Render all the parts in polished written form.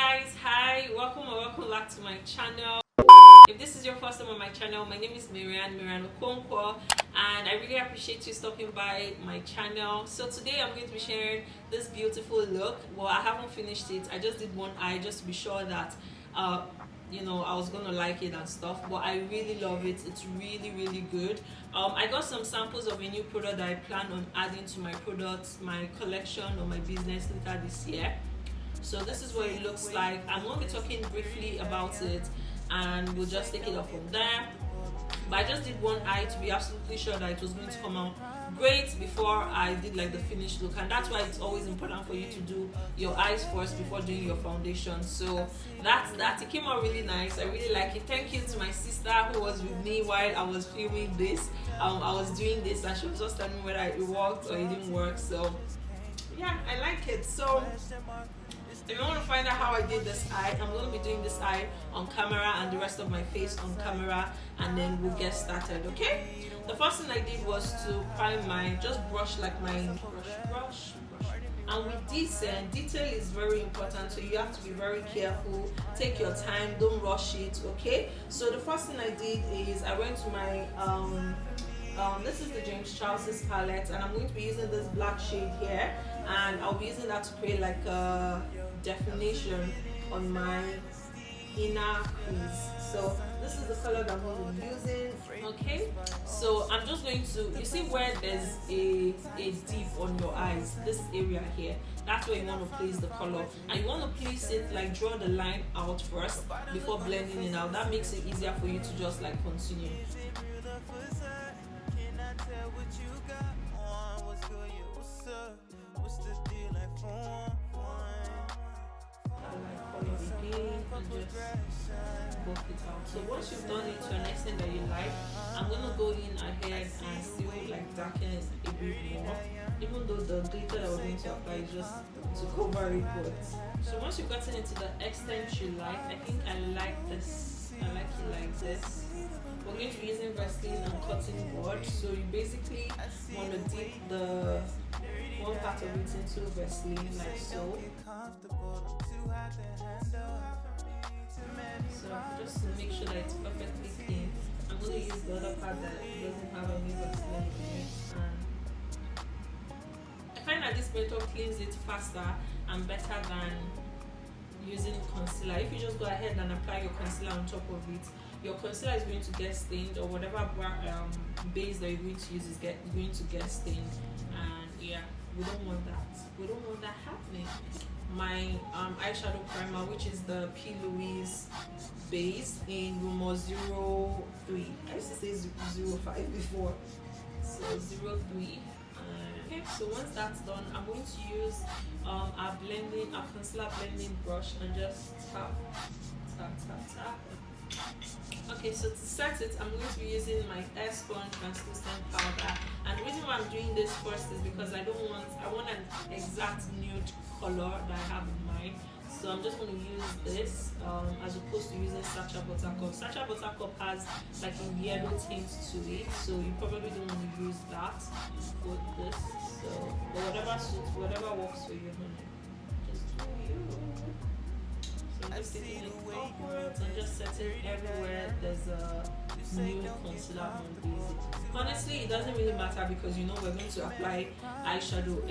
guys, hi, welcome or welcome back to my channel. If this is your first time on my channel, my name is Maryann Okonkwo, and I really appreciate you stopping by my channel. So today I'm going to be sharing this beautiful look. Well, I haven't finished it. I just did one eye just to be sure that I was gonna like it and stuff, but I really love it. It's really good. I got some samples of a new product that I plan on adding to my products, my collection or my business later this year. So this is what it looks like. I'm going to be talking briefly about it and we'll just take it off from there. But I just did one eye to be absolutely sure that it was going to come out great before I did like the finished look, and that's why it's always important for you to do your eyes first before doing your foundation. So that's that. It came out really nice. I really like it. Thank you to my sister who was with me while I was filming this. I was doing this and she was just telling me whether it worked or it didn't work. So yeah, I like it. So if you want to find out how I did this eye, I'm going to be doing this eye on camera and the rest of my face on camera, and then we'll get started, okay? The first thing I did was to prime just brush like my brush. And with this, detail is very important, so you have to be very careful. Take your time, don't rush it, okay? So the first thing I did is I went to my this is the James Charles's palette, and I'm going to be using this black shade here, and I'll be using that to create like a definition on my inner crease. So this is the color that I'm going to be using, okay? So I'm just going to, you see where there's a dip on your eyes, this area here, that's where you want to place the color, and you want to place it like draw the line out first before blending it out. That makes it easier for you to just like continue. So once you've done it to an extent that you like, I'm gonna go in ahead and still like darken it a bit more, even though the glitter that we're going to apply is just to cover it. But so once you've gotten it to the extent you like, I think I like this. I like it like this. We're going to be using Vaseline and cotton board. So you basically want to dip the one part of it into Vaseline like so. So just to make sure that it's perfectly clean, I'm going to use the other part that doesn't have any Vaseline in it. And I find that this method cleans it faster and better than using concealer. If you just go ahead and apply your concealer on top of it, your concealer is going to get stained, or whatever base that you're going to use is going to get stained, and yeah, we don't want that. We don't want that happening. My eyeshadow primer, which is the P. Louise base in Rumor 03. I used to say 05 before, so 03. Okay, so once that's done, I'm going to use our concealer blending brush and just tap. Okay, so to set it, I'm going to be using my Air Sponge translucent powder, and the reason why I'm doing this first is because I want an exact nude color that I have in mind. So I'm just going to use this as opposed to using Sacha Buttercup. Sacha Buttercup has like a yellow tint to it, so you probably don't want to use that for this. So, but whatever suits, whatever works for you, honey. Just do you. So I'm just taking it upwards and just setting everywhere there's a new concealer on base. Honestly, it doesn't really matter because you know we're going to apply eyeshadow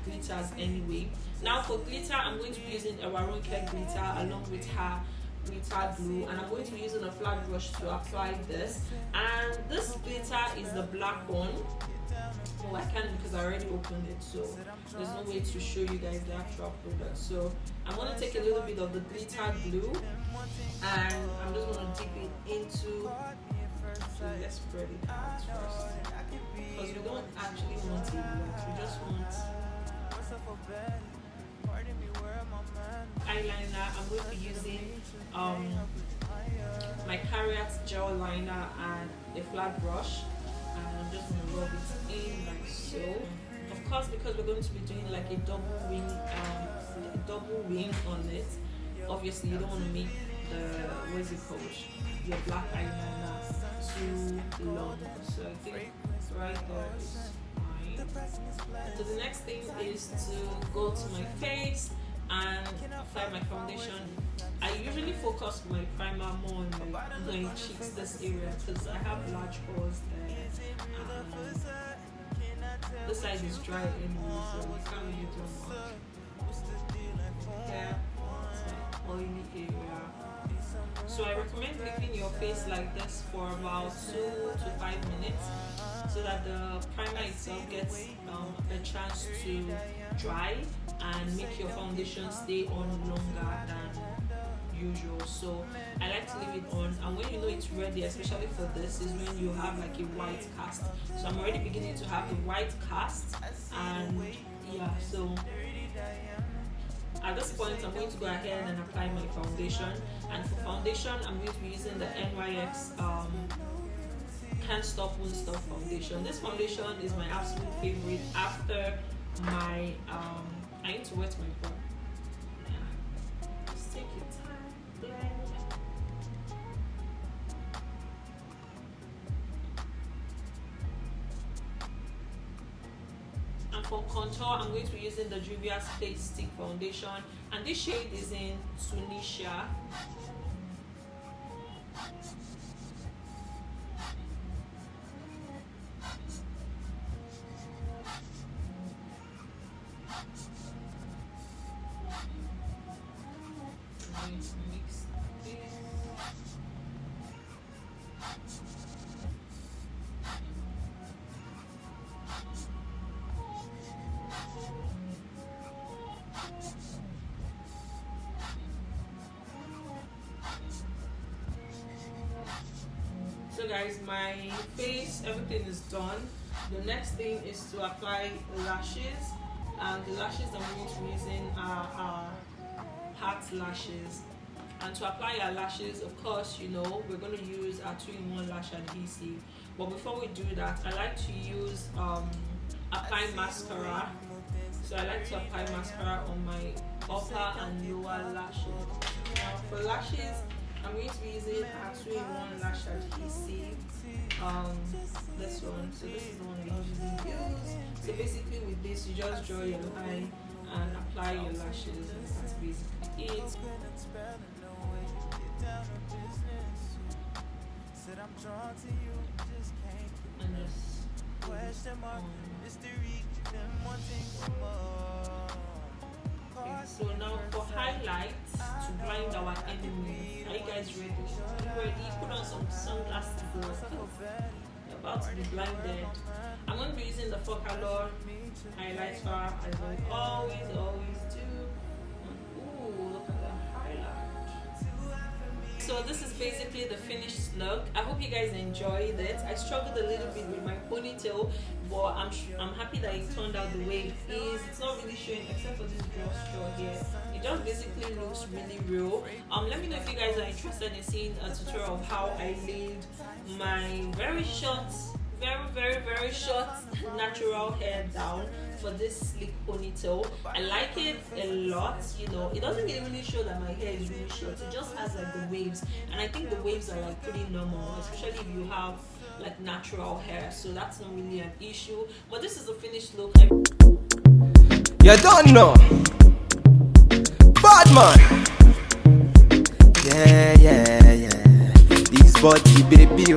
glitters anyway. Now for glitter, I'm going to be using a Waronke glitter along with her glitter glue, and I'm going to be using a flat brush to apply this. And this glitter is the black one. Oh, I can't because I already opened it, so there's no way to show you guys the actual product. So I'm going to take a little bit of the glitter glue and I'm just going to dip it into. So let's spread it out first, because we don't actually want it lot. We just want eyeliner. I'm going to be using my Carrier gel liner and a flat brush, and I'm just going to rub it in like so. Of course, because we're going to be doing like a double wing on it, obviously you don't want to make your black eyeliner too long. So I think right there is fine. So the next thing is to go to my face and apply my foundation. I usually focus my primer more on my cheeks, this area, because I have large pores there. This side is dry anyway, so we can't really do much. Yeah, it's my oily area. So I recommend leaving your face like this for about 2 to 5 minutes, so that the primer itself gets a chance to dry and make your foundation stay on longer than usual. So I like to leave it on, and when you know it's ready, especially for this, is when you have like a white cast. So I'm already beginning to have the white cast, and yeah, so at this point I'm going to go ahead and apply my foundation. And for foundation, I'm going to be using the NYX Can't Stop Won't Stop foundation. This foundation is my absolute favorite after my I need to wet my brow. Yeah, just take your time, blend. And for contour, I'm going to be using the Juvia's Face Stick foundation, and this shade is in Tunisia. I'm going to mix this. So guys, my face, everything is done. The next thing is to apply lashes, and the lashes I'm going to be using are heart lashes. And to apply our lashes, of course, you know, we're going to use our 2-in-1 lash adhesive. But before we do that, I like to use apply mascara. So I like to apply mascara on my upper and lower lashes. Now for lashes, I'm going to be using our 2-in-1 lash adhesive. This one. So this is the one I usually use. So basically with this, you just draw your line and apply your lashes, and that's basically it. And just okay, so now for highlights to blind our enemy. Are you guys ready? Are you ready? Put on some sunglasses or stuff. You're about to be blinded. I'm going to be using the Focalor highlighter as I always do. Ooh, look at the highlight. So this is basically the finished look. I hope you guys enjoyed it. I struggled a little bit with my ponytail, but I'm happy that it turned out the way it is. It's not really showing except for this straw here. It just basically looks really real. Let me know if you guys are interested in seeing a tutorial of how I laid my very short natural hair down for this sleek ponytail. I like it a lot. You know, it doesn't really show that my hair is really short. It just has like the waves, and I think the waves are like pretty normal, especially if you have like natural hair, so that's not really an issue. But this is the finished look. You don't know, bad man. Yeah. This body, baby.